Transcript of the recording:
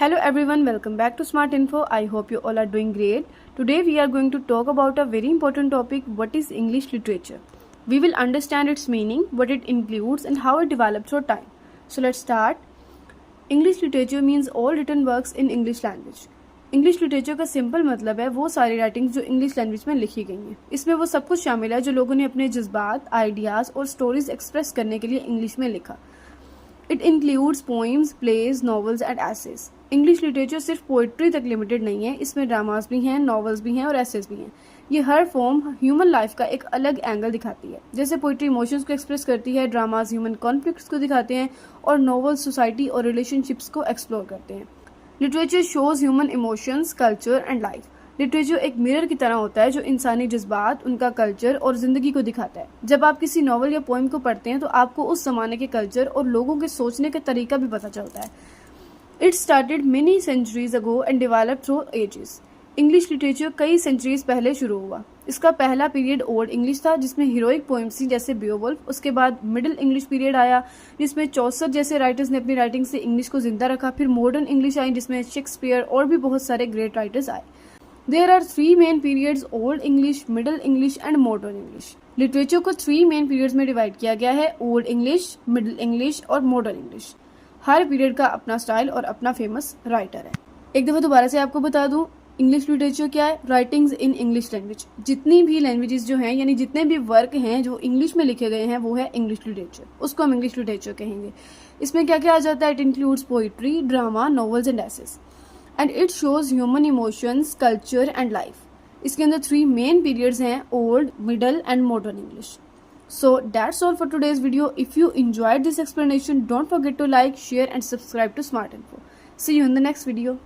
Hello everyone, welcome back to Smart Info. I hope you all are doing great. Today we are going to talk about a very important topic, what is English literature. We will understand its meaning, what it includes and how it develops over time. So let's start. English literature means all written works in English language. English literature का simple मतलब है वो सारी writings जो English language में लिखी गई हैं. इसमें वो सब कुछ शामिल है जो लोगों ने अपने जज्बात, आइडियाज़ और स्टोरीज एक्सप्रेस करने के लिए इंग्लिश में लिखा. It includes poems, plays, novels and essays. English literature सिर्फ पोइट्री तक लिमिटेड नहीं है, इसमें ड्रामास भी हैं, नॉवेल्स भी हैं और एसेज भी हैं. ये हर फॉर्म ह्यूमन लाइफ का एक अलग एंगल दिखाती है. जैसे पोइट्री इमोशंस को एक्सप्रेस करती है, ड्रामास ह्यूमन कॉन्फ्लिक्ट्स को दिखाते हैं और नॉवेल्स सोसाइटी और रिलेशनशिप्स को एक्सप्लोर करते हैं. Literature shows human emotions, culture and life. Literature एक मिरर की तरह होता है जो इंसानी जज्बात, उनका कल्चर और जिंदगी को दिखाता है. जब आप किसी नॉवल या पोइम को पढ़ते हैं तो आपको उस जमाने के कल्चर और लोगों के सोचने का तरीका भी पता चलता है. It started many centuries ago and developed through ages. English literature कई सेंचुरीज पहले शुरू हुआ. इसका पहला पीरियड ओल्ड इंग्लिश था जिसमें हीरोइक पोएम्स थी जैसे बियोवुल्फ. उसके बाद मिडिल इंग्लिश पीरियड आया जिसमें चौसर जैसे राइटर्स ने अपनी राइटिंग से इंग्लिश को जिंदा रखा. फिर मॉडर्न इंग्लिश आई जिसमें शेक्सपियर और भी बहुत सारे ग्रेट राइटर्स आए. There are 3 main periods, old English, middle English and modern English. Literature को 3 मेन पीरियड्स में डिवाइड किया गया है, ओल्ड इंग्लिश, मिडिल इंग्लिश और मॉडर्न इंग्लिश. हर पीरियड का अपना स्टाइल और अपना फेमस राइटर है. एक दफ़ा दोबारा से आपको बता दूं, इंग्लिश लिटरेचर क्या है? Writings in English language. जितनी भी लैंग्वेजेस जो हैं यानी जितने भी वर्क हैं जो इंग्लिश में लिखे गए हैं वो है इंग्लिश लिटरेचर. उसको हम इंग्लिश लिटरेचर कहेंगे. इसमें क्या क्या आ जाता है? It includes poetry, drama, novels and essays. And it shows human emotions, culture and life. इसके अंदर 3 मेन पीरियड्स हैं, old, middle and modern English. So that's all for today's video. If you enjoyed this explanation, don't forget to like, share and subscribe to Smart Info. See you in the next video.